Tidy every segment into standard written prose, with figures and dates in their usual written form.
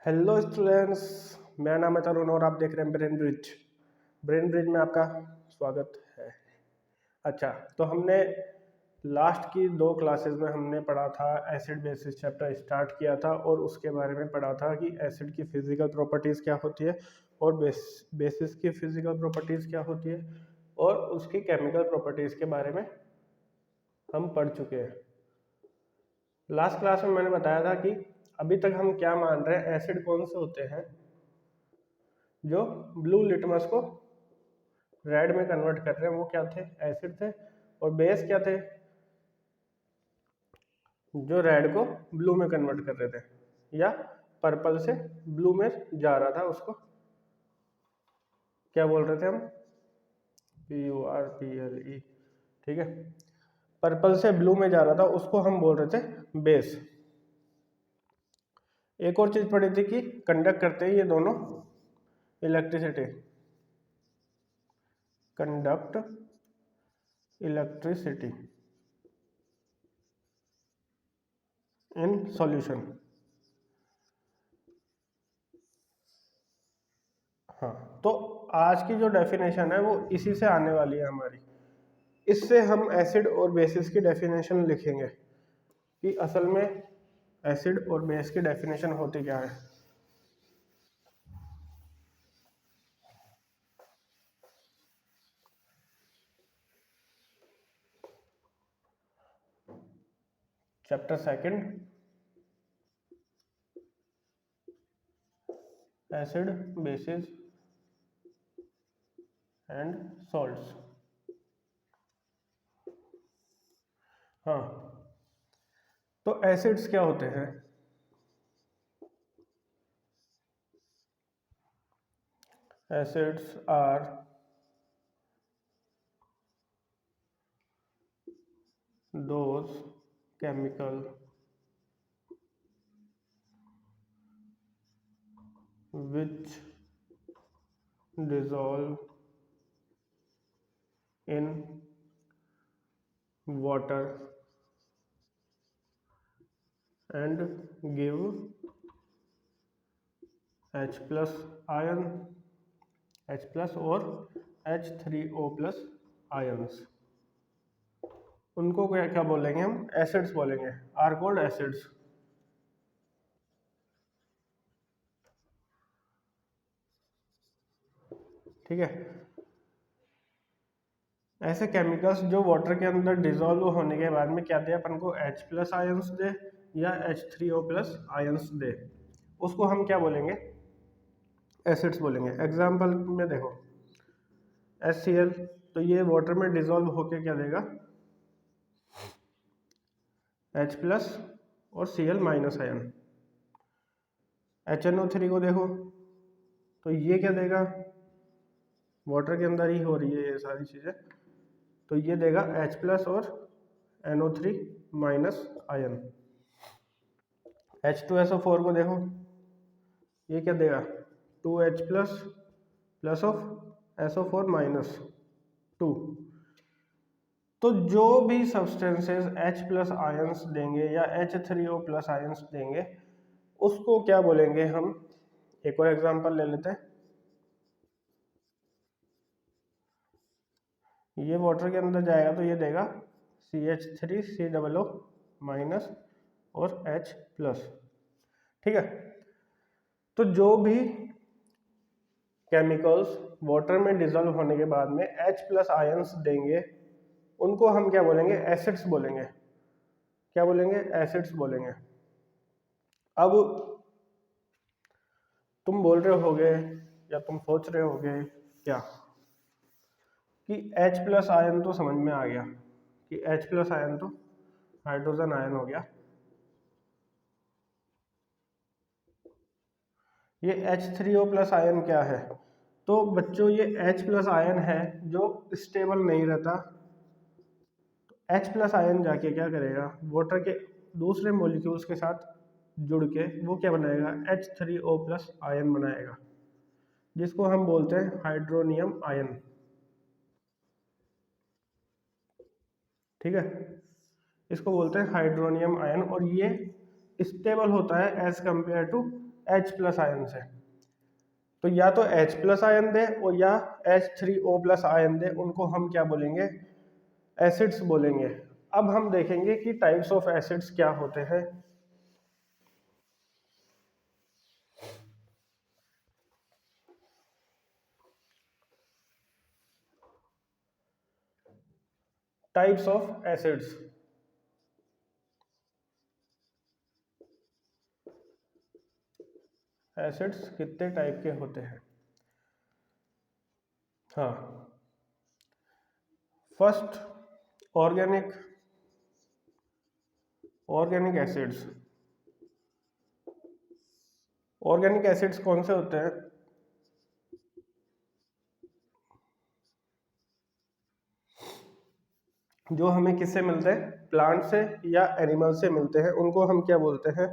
Hello students, मेरा नाम है तरुण और आप देख रहे हैं ब्रेन ब्रिज। ब्रेन ब्रिज में आपका स्वागत है। अच्छा, तो हमने लास्ट की 2 क्लासेस में हमने पढ़ा था एसिड बेसिस चैप्टर स्टार्ट किया था और उसके बारे में पढ़ा था कि एसिड की फिजिकल प्रॉपर्टीज़ क्या होती है और बेसिस की फिजिकल प्रॉपर्टीज़ क्या होती है और उसकी केमिकल प्रॉपर्टीज़ के बारे में हम पढ़ चुके हैं। लास्ट क्लास में मैंने बताया था कि अभी तक हम क्या मान रहे हैं, एसिड कौन से होते हैं जो ब्लू लिटमस को रेड में कन्वर्ट कर रहे हैं, वो क्या थे, एसिड थे। और बेस क्या थे, जो रेड को ब्लू में कन्वर्ट कर रहे थे या पर्पल से ब्लू में जा रहा था, उसको क्या बोल रहे थे हम, PURPLE। ठीक है, पर्पल से ब्लू में जा रहा था, उसको हम बोल रहे थे बेस। एक और चीज पढ़ी थी कि कंडक्ट करते हैं ये दोनों electricity, conduct electricity in solution. हाँ, तो आज की जो डेफिनेशन है वो इसी से आने वाली है हमारी। इससे हम एसिड और बेसिस की डेफिनेशन लिखेंगे कि असल में एसिड और बेस की डेफिनेशन होती क्या है। Chapter second, acid bases and salts. हाँ, तो एसिड्स क्या होते हैं? Acids are those chemical which dissolve in water and give H plus ion, H plus और H3O plus ions। उनको क्या क्या बोलेंगे हम, एसिड्स बोलेंगे, आर कॉल्ड एसिड्स। ठीक है, ऐसे केमिकल्स जो वाटर के अंदर डिजोल्व होने के बाद में क्या दे अपन को, H प्लस आयंस दे या H3O प्लस आयंस दे, उसको हम क्या बोलेंगे, एसिड्स बोलेंगे। एग्जाम्पल में देखो, HCl, तो ये वाटर में डिजोल्व होके क्या देगा, H प्लस और Cl माइनस आयन। HNO3 को देखो, तो ये क्या देगा, वाटर के अंदर ही हो रही है ये सारी चीज़ें, तो ये देगा H प्लस और NO3 माइनस आयन। H2SO4 को देखो, ये क्या देगा, 2H plus plus of SO4 minus 2। तो जो भी सब्सटेंसेस H प्लस आयंस देंगे या H3O प्लस आयंस देंगे, उसको क्या बोलेंगे हम। एक और एग्जांपल ले लेते हैं, ये वाटर के अंदर जाएगा तो ये देगा CH3COO माइनस और H प्लस। ठीक है, तो जो भी केमिकल्स वाटर में डिजोल्व होने के बाद में H प्लस आयंस देंगे, उनको हम क्या बोलेंगे, एसिड्स बोलेंगे। क्या बोलेंगे, एसिड्स बोलेंगे। अब तुम बोल रहे होगे या तुम सोच रहे होगे क्या कि H प्लस आयन तो समझ में आ गया कि H प्लस आयन तो हाइड्रोजन आयन हो गया, ये H3O प्लस आयन क्या है। तो बच्चों ये H प्लस आयन है जो स्टेबल नहीं रहता। H प्लस आयन जाके क्या करेगा, वाटर के दूसरे मॉलिक्यूल्स के साथ जुड़ के वो क्या बनाएगा, H3O प्लस आयन बनाएगा, जिसको हम बोलते हैं हाइड्रोनियम आयन। ठीक है, इसको बोलते हैं हाइड्रोनियम आयन, और ये स्टेबल होता है as compare to H+ ion से। तो या तो H+ आयन दे और या H3O+ आयन दे, उनको हम क्या बोलेंगे? एसिड्स बोलेंगे। अब हम देखेंगे कि टाइप्स ऑफ एसिड्स क्या होते हैं। Types of acids. एसिड्स कितने टाइप के होते हैं? हाँ, first organic acids. Organic acids कौन से होते हैं? जो हमें किससे मिलते हैं? प्लांट से या एनिमल से मिलते हैं, उनको हम क्या बोलते हैं?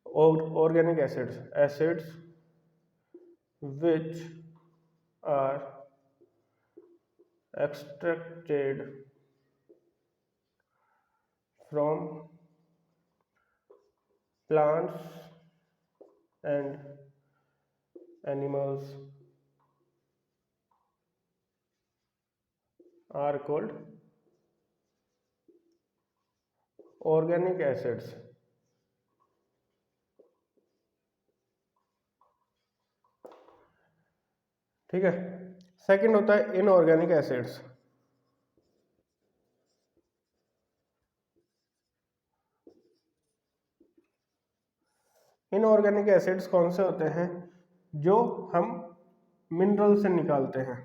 Organic acids which are extracted from plants and animals are called organic acids। ठीक है। सेकंड होता है इनऑर्गेनिक एसिड्स। इनऑर्गेनिक एसिड्स कौन से होते हैं? जो हम मिनरल से निकालते हैं।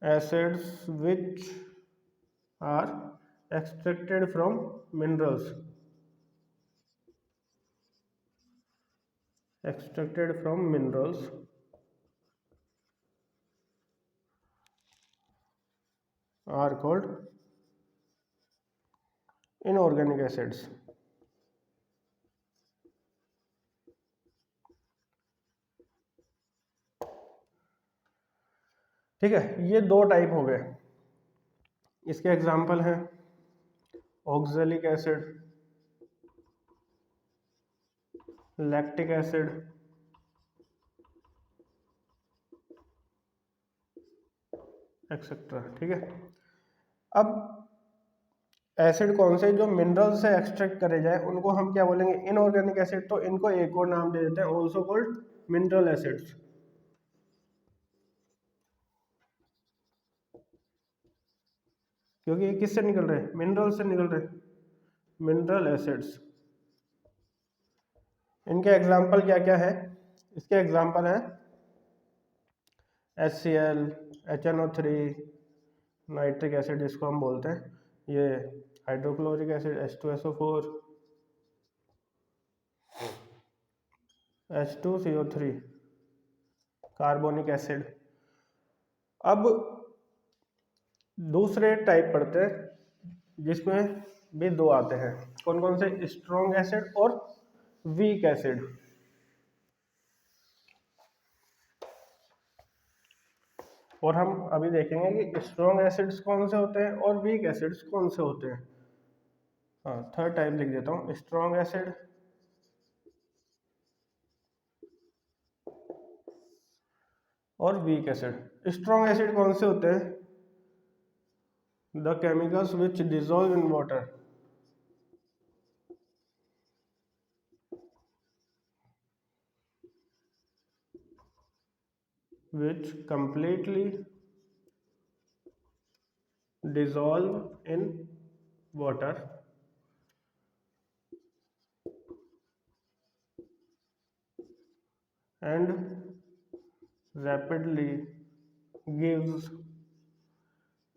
Acids which are extracted from minerals. Extracted from minerals are called inorganic acids. ठीक है, ये दो टाइप हो गए। इसके एग्जाम्पल हैं oxalic acid, lactic acid, etcetera. ठीक है, अब एसिड कौन से जो मिनरल से एक्सट्रैक्ट करे जाए उनको हम क्या बोलेंगे? Inorganic acid. तो इनको एक और नाम दे देते हैं, ऑल्सो कॉल्ड मिनरल एसिड्स। क्योंकि ये किससे निकल रहे हैं? मिनरल से निकल रहे हैं, मिनरल एसिड्स। इनके एग्जाम्पल क्या क्या है? इसके एग्जाम्पल है HCl, HNO3, नाइट्रिक एसिड जिसको हम बोलते हैं, ये hydrochloric acid H2SO4, H2CO3, carbonic acid. अब दूसरे टाइप पढ़ते हैं जिसमें भी दो आते हैं। कौन कौन से? स्ट्रॉन्ग एसिड और वीक एसिड। और हम अभी देखेंगे कि स्ट्रॉन्ग एसिड्स कौन से होते हैं और वीक एसिड्स कौन से होते हैं। हाँ, थर्ड टाइप लिख देता हूँ, स्ट्रॉन्ग एसिड और वीक एसिड। स्ट्रॉन्ग एसिड कौन से होते हैं? The chemicals which dissolve in water, which completely dissolve in water and rapidly gives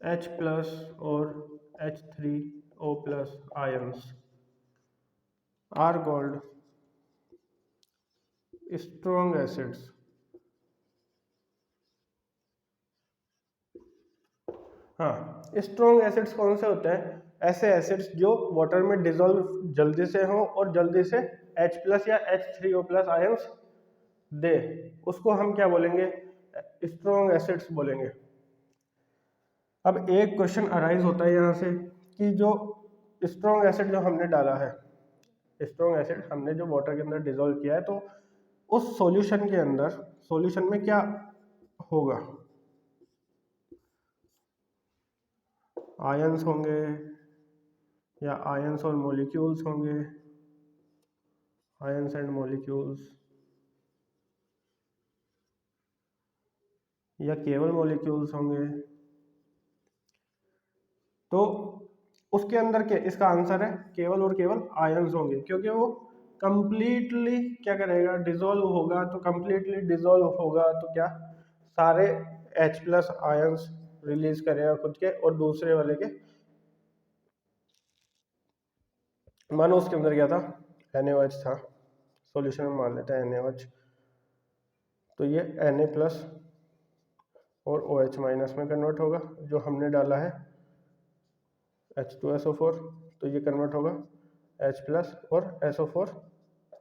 H+ or H3O+ ions are called strong acids। हाँ, स्ट्रॉन्ग एसिड्स कौन से होते हैं? ऐसे एसिड्स जो वाटर में डिजोल्व जल्दी से हो और जल्दी से H+ या H3O+ आयंस दे, उसको हम क्या बोलेंगे? स्ट्रॉन्ग एसिड्स बोलेंगे। अब एक क्वेश्चन अराइज होता है यहाँ से कि जो स्ट्रॉन्ग एसिड जो हमने डाला है स्ट्रॉन्ग एसिड हमने जो वाटर के अंदर डिजोल्व किया है, तो उस सॉल्यूशन के अंदर, सॉल्यूशन में क्या होगा, आयंस होंगे या आयंस और मॉलिक्यूल्स होंगे, आयंस एंड मॉलिक्यूल्स, या केवल मॉलिक्यूल्स होंगे। तो उसके अंदर क्या, इसका आंसर है केवल और केवल आयंस होंगे, क्योंकि वो कंप्लीटली क्या करेगा, डिसॉल्व होगा। तो कंप्लीटली डिसॉल्व होगा तो क्या, सारे H प्लस आयंस रिलीज करेगा खुद के, और दूसरे वाले के, मानो उसके अंदर क्या था, NaOH था, सॉल्यूशन में मान लेते हैं NaOH, तो ये Na प्लस और OH माइनस में कन्वर्ट होगा, जो हमने डाला है H2SO4, तो ये कन्वर्ट होगा H प्लस और SO4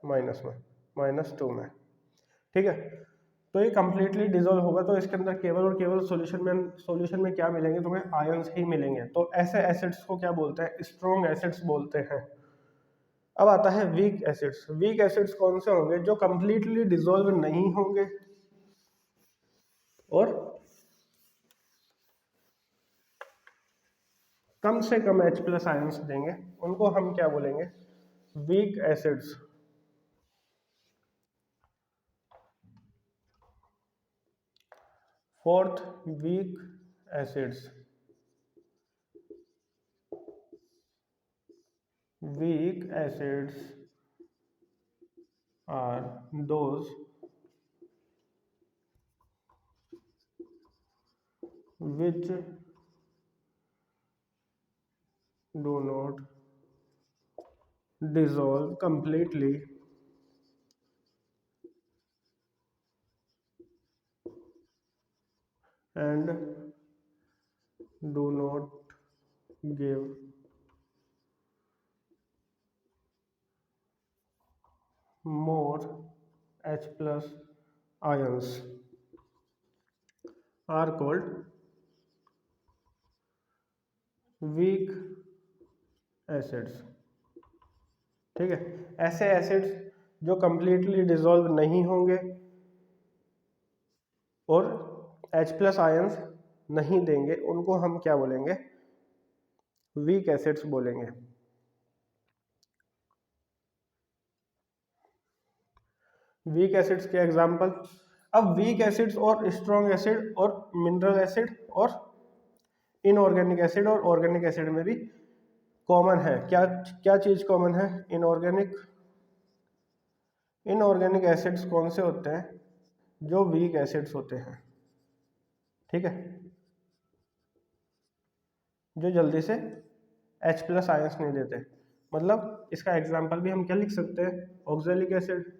माइनस में, -2 में। ठीक है, तो ये कंप्लीटली डिसॉल्व होगा, तो इसके अंदर केवल और केवल सॉल्यूशन में क्या मिलेंगे, तुम्हें आयंस ही मिलेंगे। तो ऐसे एसिड्स को क्या बोलते हैं, स्ट्रॉन्ग एसिड्स बोलते हैं। अब आता है वीक एसिड्स। वीक एसिड्स कौन से होंगे, जो कंप्लीटली डिसॉल्व नहीं होंगे और कम से कम H प्लस आयंस देंगे, उनको हम क्या बोलेंगे, weak acids. Fourth, weak acids. Weak acids are those which do not dissolve completely and do not give more H plus ions are called weak acids। ठीक है, ऐसे एसिड्स जो कंप्लीटली डिसॉल्व नहीं होंगे और H प्लस आयंस नहीं देंगे, उनको हम क्या बोलेंगे, वीक एसिड्स बोलेंगे। वीक एसिड्स के एग्जांपल, अब वीक एसिड्स और स्ट्रॉन्ग एसिड और मिनरल एसिड और इनऑर्गेनिक एसिड और ऑर्गेनिक एसिड में भी कॉमन है, क्या क्या चीज कॉमन है, इनऑर्गेनिक एसिड्स कौन से होते हैं, जो वीक एसिड्स होते हैं। ठीक है, जो जल्दी से H प्लस आयंस नहीं देते। मतलब इसका एग्जांपल भी हम क्या लिख सकते हैं, ऑक्सैलिक एसिड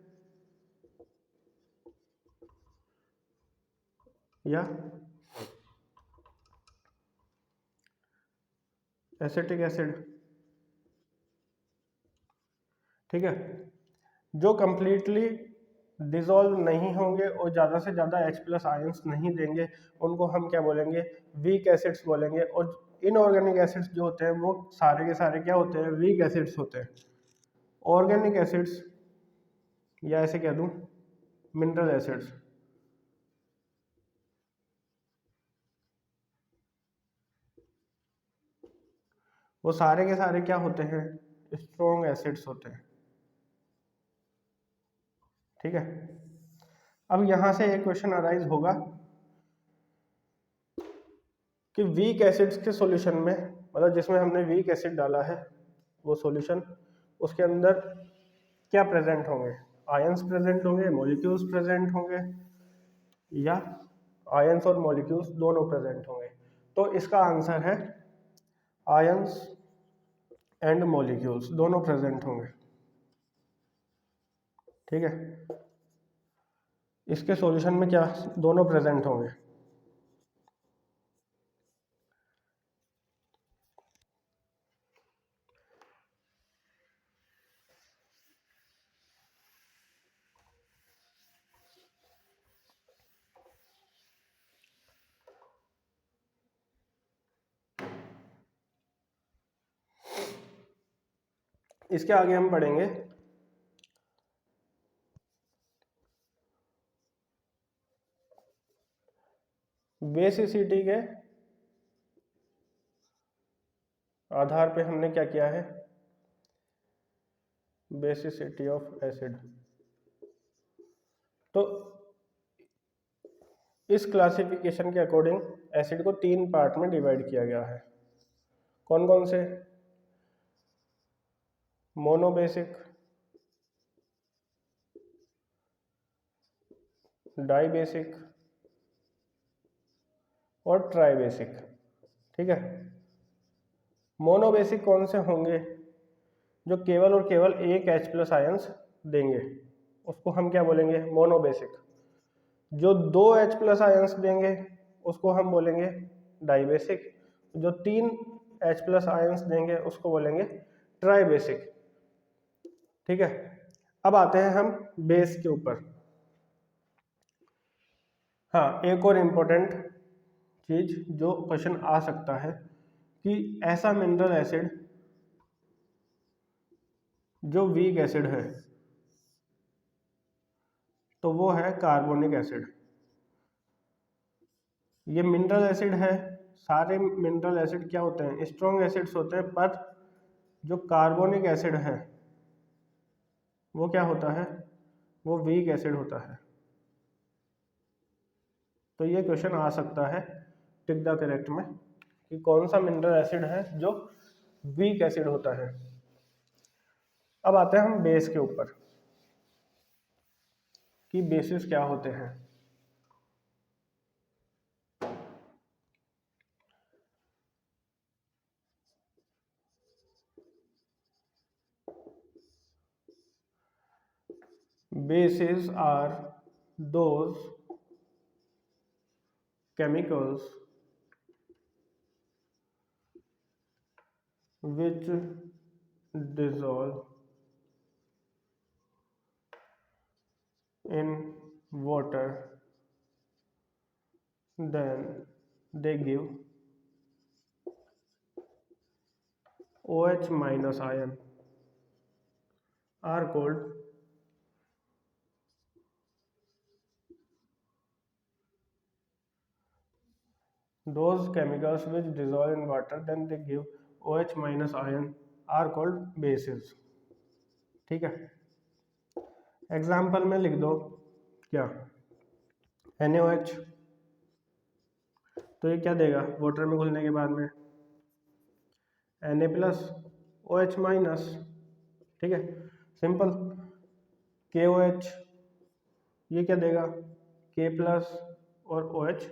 या एसिटिक एसिड। ठीक है, जो कंप्लीटली डिसॉल्व नहीं होंगे और ज़्यादा से ज़्यादा H प्लस आयंस नहीं देंगे, उनको हम क्या बोलेंगे, वीक एसिड्स बोलेंगे। और इनऑर्गेनिक एसिड्स जो होते हैं वो सारे के सारे क्या होते हैं, वीक एसिड्स होते हैं। ऑर्गेनिक एसिड्स या ऐसे कह दूं मिनरल एसिड्स, वो सारे के सारे क्या होते हैं, स्ट्रॉन्ग एसिड्स होते हैं। ठीक है, अब यहां से एक क्वेश्चन अराइज होगा कि वीक एसिड्स के सॉल्यूशन में, मतलब जिसमें हमने वीक एसिड डाला है वो सॉल्यूशन, उसके अंदर क्या प्रेजेंट होंगे, आयंस प्रेजेंट होंगे, मॉलिक्यूल्स प्रेजेंट होंगे, या आयंस और मॉलिक्यूल्स दोनों प्रेजेंट होंगे। तो इसका आंसर है आयंस एंड मॉलिक्यूल्स दोनों प्रेजेंट होंगे। ठीक है, इसके सॉल्यूशन में क्या दोनों प्रेजेंट होंगे। इसके आगे हम पढ़ेंगे बेसिसिटी के आधार पे हमने क्या किया है, बेसिसिटी ऑफ एसिड। तो इस क्लासिफिकेशन के अकॉर्डिंग एसिड को 3 पार्ट में डिवाइड किया गया है। कौन कौन से? मोनोबेसिक, डाइबेसिक और ट्राइबेसिक। ठीक है। मोनोबेसिक कौन से होंगे? जो केवल और केवल एक H+ आयंस देंगे उसको हम क्या बोलेंगे, मोनोबेसिक। जो 2 H+ आयंस देंगे उसको हम बोलेंगे डाइबेसिक। जो 3 H+ आयंस देंगे उसको बोलेंगे ट्राइबेसिक। ठीक है। अब आते हैं हम बेस के ऊपर। हाँ, एक और इम्पोर्टेंट चीज जो क्वेश्चन आ सकता है कि ऐसा मिनरल एसिड जो वीक एसिड है, तो वो है कार्बोनिक एसिड। ये मिनरल एसिड है। सारे मिनरल एसिड क्या होते हैं, स्ट्रॉन्ग एसिड्स होते हैं, पर जो कार्बोनिक एसिड है वो क्या होता है, वो वीक एसिड होता है। तो ये क्वेश्चन आ सकता है टिक द करेक्ट में कि कौन सा मिनरल एसिड है जो वीक एसिड होता है। अब आते हैं हम बेस के ऊपर कि बेसिस क्या होते हैं। Bases are those chemicals which dissolve in water, then they give OH minus ion, are called those chemicals which dissolve in water, then they give OH minus ion, are called bases। ठीक है। Example में लिख दो क्या, NaOH। तो ये क्या देगा वाटर में घुलने के बाद में, Na+ OH-। ठीक है, सिंपल। KOH ये क्या देगा, K+ और OH-।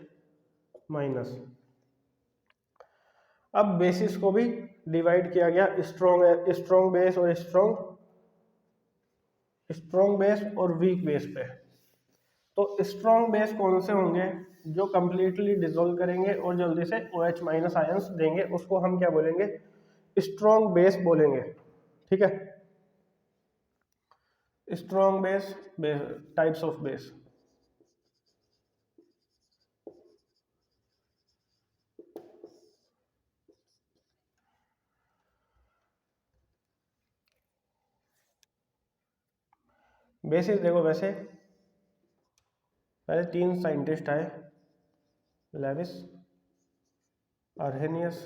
अब बेसिस को भी डिवाइड किया गया, स्ट्रॉन्ग बेस और स्ट्रॉन्ग बेस और वीक बेस पे। तो स्ट्रॉन्ग बेस कौन से होंगे, जो कंप्लीटली डिसॉल्व करेंगे और जल्दी से OH- आयंस देंगे, उसको हम क्या बोलेंगे, स्ट्रॉन्ग बेस बोलेंगे। ठीक है। Strong base, types of base. Basis देखो, वैसे पहले 3 साइंटिस्ट आए, लेविस, अर्हेनियस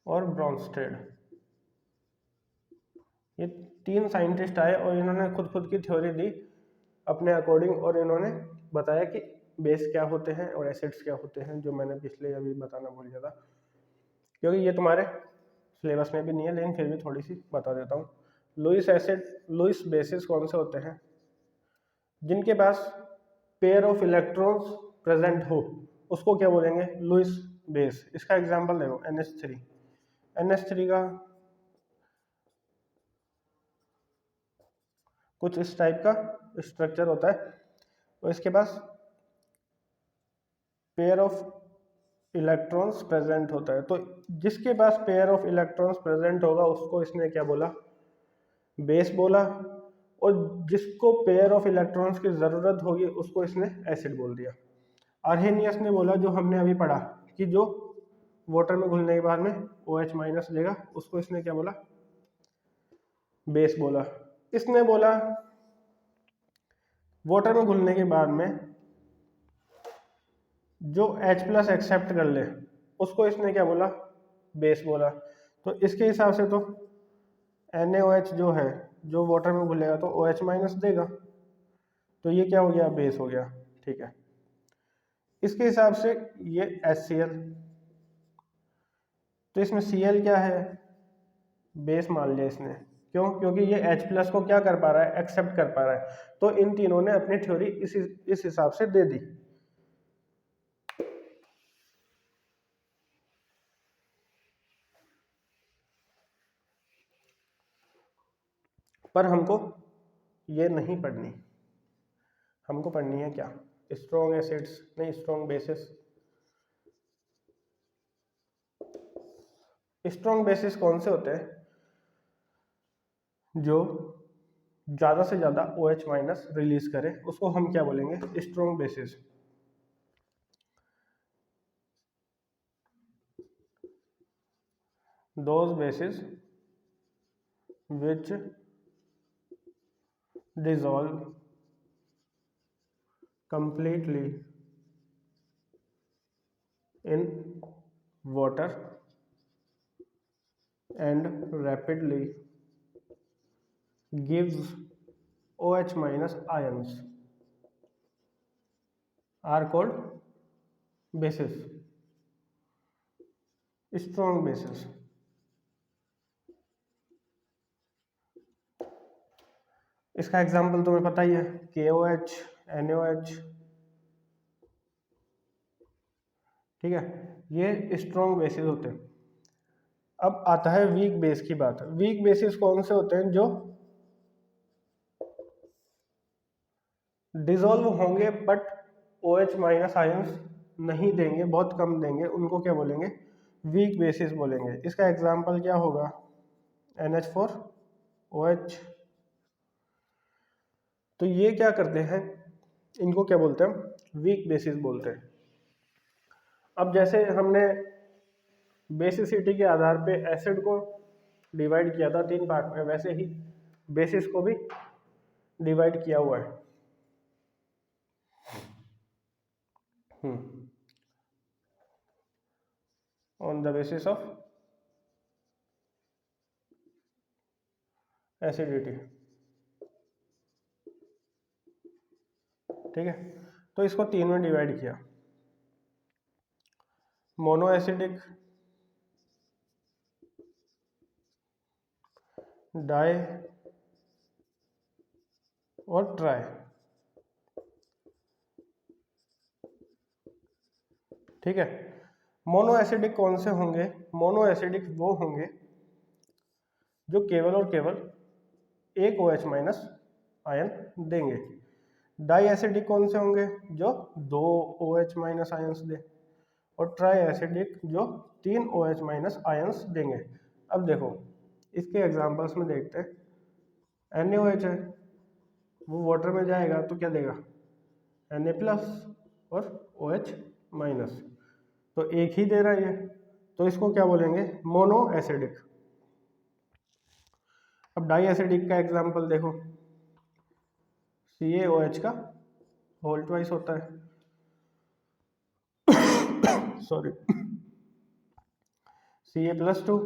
और ब्रॉन्स्टेड। ये 3 साइंटिस्ट आए और इन्होंने खुद की थ्योरी दी अपने अकॉर्डिंग, और इन्होंने बताया कि बेस क्या होते हैं और एसिड्स क्या होते हैं, जो मैंने पिछले अभी बताना भूल गया था, क्योंकि ये तुम्हारे सिलेबस में भी नहीं है, लेकिन फिर भी थोड़ी सी बता देता हूँ। लुईस बेसिस कौन से होते हैं, जिनके पास पेयर ऑफ इलेक्ट्रॉन्स प्रेजेंट हो उसको क्या बोलेंगे, लुईस बेस। इसका एग्जांपल देखो, NH3 का कुछ इस टाइप का स्ट्रक्चर होता है, तो इसके पास पेयर ऑफ इलेक्ट्रॉन्स प्रेजेंट होता है। तो जिसके पास पेयर ऑफ इलेक्ट्रॉन्स प्रेजेंट होगा उसको इसने क्या बोला, बेस बोला, और जिसको पेयर ऑफ इलेक्ट्रॉन्स की ज़रूरत होगी उसको इसने एसिड बोल दिया। अर्हेनियस ने बोला, जो हमने अभी पढ़ा, कि जो वाटर में घुलने के बाद में OH माइनस देगा, उसको इसने क्या बोला, बेस बोला। इसने बोला वाटर में घुलने के बाद में जो H प्लस एक्सेप्ट कर ले उसको इसने क्या बोला, बेस बोला। तो इसके हिसाब से तो NaOH जो है जो वाटर में घुलेगा तो OH माइनस देगा, तो ये क्या हो गया, बेस हो गया। ठीक है, इसके हिसाब से ये HCl, तो इसमें Cl क्या है, बेस मान लिया इसने। क्यों, क्योंकि ये H प्लस को क्या कर पा रहा है, एक्सेप्ट कर पा रहा है। तो इन तीनों ने अपनी थ्योरी इस हिसाब से दे दी। पर हमको ये नहीं पढ़नी, हमको पढ़नी है क्या, स्ट्रॉन्ग एसिड्स, नहीं स्ट्रॉन्ग बेसिस। स्ट्रॉन्ग बेसिस कौन से होते हैं, जो ज़्यादा से ज़्यादा OH माइनस रिलीज करे, उसको हम क्या बोलेंगे, strong bases. Those basis which dissolve completely in water and rapidly gives OH minus ions are called bases, strong bases। इसका एग्जाम्पल तुम्हें पता ही है, KOH, NaOH। ठीक है, ये स्ट्रॉन्ग बेसिस होते हैं। अब आता है वीक बेस की बात। वीक बेसिस कौन से होते हैं, जो डिसॉल्व होंगे बट OH माइनस आयंस नहीं देंगे, बहुत कम देंगे, उनको क्या बोलेंगे, वीक बेसिस बोलेंगे। इसका एग्जाम्पल क्या होगा, NH4OH। तो ये क्या करते हैं, इनको क्या बोलते हैं, वीक बेसिस बोलते हैं। अब जैसे हमने बेसिसिटी के आधार पे एसिड को डिवाइड किया था 3 पार्ट में, वैसे ही बेसिस को भी डिवाइड किया हुआ है। On the basis of acidity. ठीक है, तो इसको 3 में डिवाइड किया, मोनो एसिडिक, डाई और ट्राई। ठीक है, मोनो एसिडिक कौन से होंगे, मोनो एसिडिक वो होंगे जो केवल और केवल एक OH माइनस आयन देंगे। डाई एसिडिक कौन से होंगे, जो 2 OH माइनस आयंस दे। और ट्राई एसिडिक जो 3 OH माइनस आयंस देंगे। अब देखो इसके एग्जांपल्स में देखते हैं। NaOH है, वो वाटर में जाएगा तो क्या देगा, Na प्लस और OH माइनस, तो एक ही दे रहा है ये, तो इसको क्या बोलेंगे, मोनो एसिडिक। अब डाई एसिडिक का एग्जांपल देखो, CaOH का होल ट्वाइस होता है, sorry, Ca+2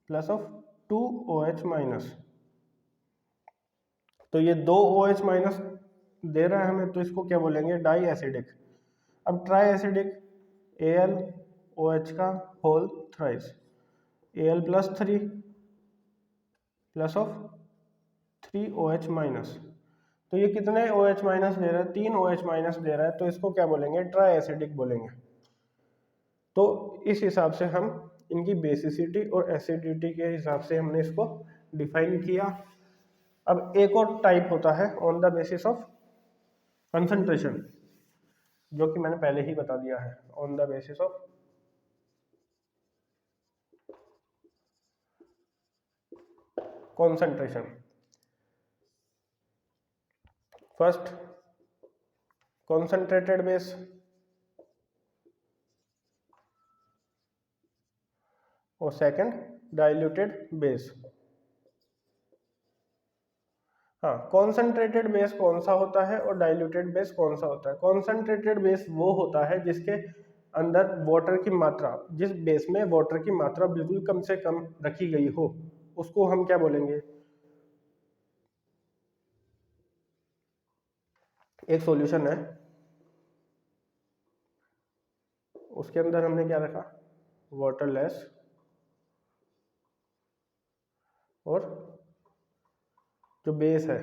plus of 2 OH minus, तो ये 2 OH माइनस दे रहा है हमें, तो इसको क्या बोलेंगे, डाई एसिडिक। अब ट्राई एसिडिक, AlOH का whole thrice, Al+3 plus of 3 OH minus, तो ये कितने OH माइनस दे रहा है, 3 OH माइनस दे रहा है, तो इसको क्या बोलेंगे, ट्राई एसिडिक बोलेंगे। तो इस हिसाब से हम इनकी बेसिसिटी और एसिडिटी के हिसाब से हमने इसको डिफाइन किया। अब एक और टाइप होता है on the basis of concentration, जो कि मैंने पहले ही बता दिया है, on the basis of concentration। First concentrated base, और सेकंड डाइल्यूटेड बेस। हाँ, कॉन्सेंट्रेटेड बेस कौन सा होता है और डाइल्यूटेड बेस कौन सा होता है? कॉन्सेंट्रेटेड बेस वो होता है जिसके अंदर वाटर की मात्रा, जिस बेस में वाटर की मात्रा बिल्कुल कम से कम रखी गई हो, उसको हम क्या बोलेंगे? एक सॉल्यूशन है, उसके अंदर हमने क्या रखा? वाटरलेस और जो बेस है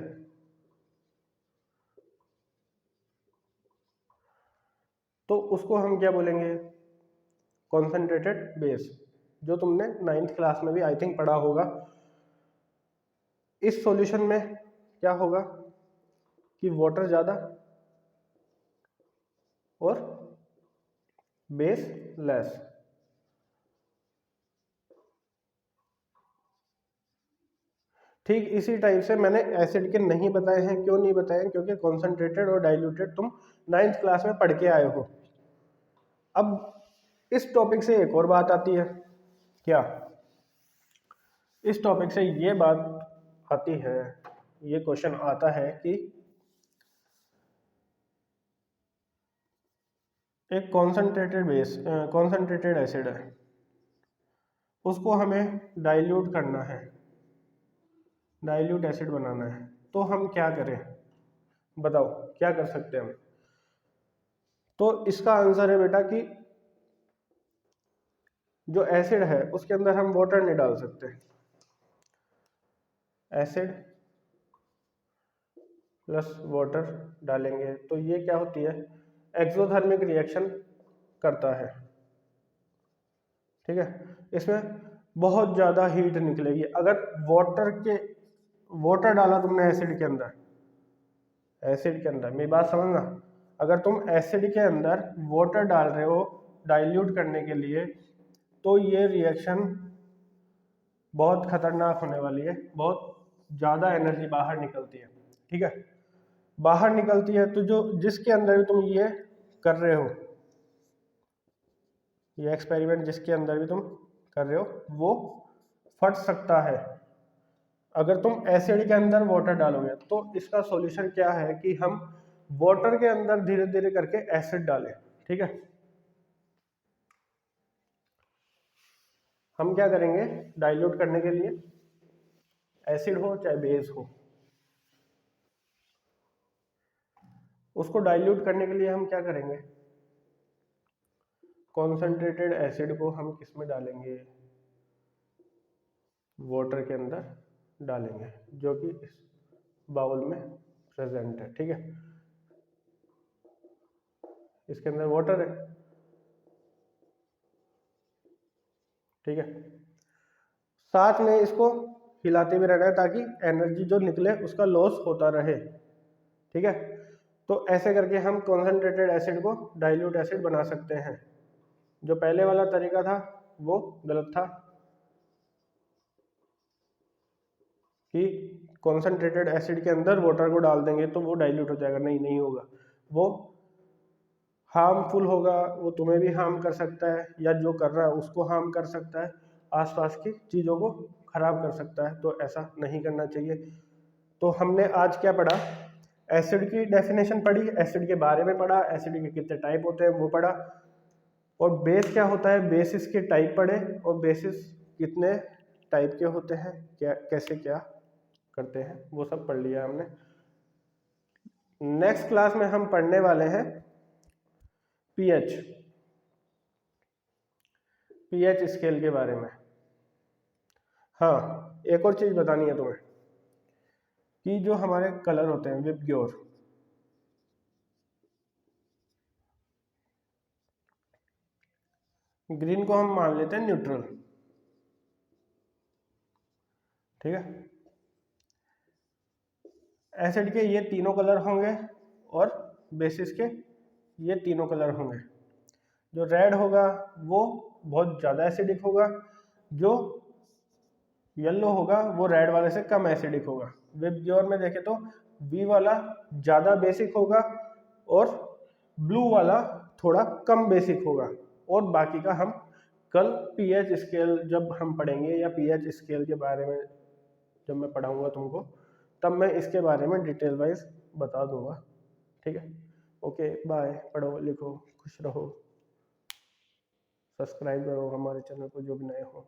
तो उसको हम क्या बोलेंगे? कॉन्सेंट्रेटेड बेस, जो तुमने 9th क्लास में भी आई थिंक पढ़ा होगा। इस सॉल्यूशन में क्या होगा कि वाटर ज़्यादा और बेस लेस। ठीक इसी टाइप से मैंने एसिड के नहीं बताए हैं। क्यों नहीं बताए? क्योंकि कॉन्सेंट्रेटेड और डाइल्यूटेड तुम 9th क्लास में पढ़ के आए हो। अब इस टॉपिक से एक और बात आती है। क्या? इस टॉपिक से ये बात आती है, ये क्वेश्चन आता है कि एक कॉन्सेंट्रेटेड बेस, कॉन्सेंट्रेटेड एसिड है, उसको हमें डाइल्यूट करना है, डाइल्यूट एसिड बनाना है, तो हम क्या करें? बताओ क्या कर सकते हैं हम? तो इसका आंसर है बेटा कि जो एसिड है उसके अंदर हम वाटर नहीं डाल सकते। एसिड प्लस वाटर डालेंगे तो ये क्या होती है? एक्सोथर्मिक रिएक्शन करता है। ठीक है, इसमें बहुत ज़्यादा हीट निकलेगी। अगर वाटर डाला तुमने एसिड के अंदर, एसिड के अंदर मेरी बात समझना, अगर तुम एसिड के अंदर वाटर डाल रहे हो डाइल्यूट करने के लिए, तो ये रिएक्शन बहुत खतरनाक होने वाली है, बहुत ज़्यादा एनर्जी बाहर निकलती है। ठीक है, बाहर निकलती है तो जो जिसके अंदर भी तुम ये कर रहे हो, ये एक्सपेरिमेंट जिसके अंदर भी तुम कर रहे हो, वो फट सकता है अगर तुम एसिड के अंदर वाटर डालोगे। तो इसका सॉल्यूशन क्या है कि हम वाटर के अंदर धीरे धीरे करके एसिड डालें। ठीक है, हम क्या करेंगे डाइल्यूट करने के लिए? एसिड हो चाहे बेस हो, उसको डाइल्यूट करने के लिए हम क्या करेंगे? कॉन्सेंट्रेटेड एसिड को हम किस में डालेंगे? वाटर के अंदर डालेंगे, जो कि इस बाउल में प्रेजेंट है। ठीक है, इसके अंदर वाटर है। ठीक है, साथ में इसको हिलाते भी रहना है ताकि एनर्जी जो निकले उसका लॉस होता रहे। ठीक है, तो ऐसे करके हम कॉन्सेंट्रेटेड एसिड को डाइल्यूट एसिड बना सकते हैं। जो पहले वाला तरीका था वो गलत था कि कॉन्सेंट्रेटेड एसिड के अंदर वाटर को डाल देंगे तो वो डाइल्यूट हो जाएगा। नहीं, नहीं होगा, वो हार्मफुल होगा, वो तुम्हें भी हार्म कर सकता है या जो कर रहा है उसको हार्म कर सकता है, आसपास की चीज़ों को खराब कर सकता है। तो ऐसा नहीं करना चाहिए। तो हमने आज क्या पढ़ा? एसिड की डेफिनेशन पढ़ी, एसिड के बारे में पढ़ा, एसिड के कितने टाइप होते हैं वो पढ़ा, और बेस क्या होता है, बेसिस के टाइप पढ़े, और बेसिस कितने टाइप के होते हैं, क्या कैसे क्या करते हैं, वो सब पढ़ लिया हमने। नेक्स्ट क्लास में हम पढ़ने वाले हैं पीएच, पीएच स्केल के बारे में। हाँ, एक और चीज बतानी है तुम्हें कि जो हमारे कलर होते हैं विबग्योर, ग्रीन को हम मान लेते हैं न्यूट्रल। ठीक है, एसिड के ये तीनों कलर होंगे और बेसिस के ये तीनों कलर होंगे। जो रेड होगा वो बहुत ज़्यादा एसिडिक होगा, जो येलो होगा वो रेड वाले से कम एसिडिक होगा। विबग्योर में देखें तो वी वाला ज़्यादा बेसिक होगा और ब्लू वाला थोड़ा कम बेसिक होगा, और बाकी का हम कल पीएच स्केल जब हम पढ़ेंगे या पीएच स्केल के बारे में जब मैं पढ़ाऊँगा तुमको, तब मैं इसके बारे में डिटेल वाइज बता दूँगा। ठीक है, ओके बाय। पढ़ो लिखो खुश रहो, सब्सक्राइब करो हमारे चैनल को जो भी नए हो।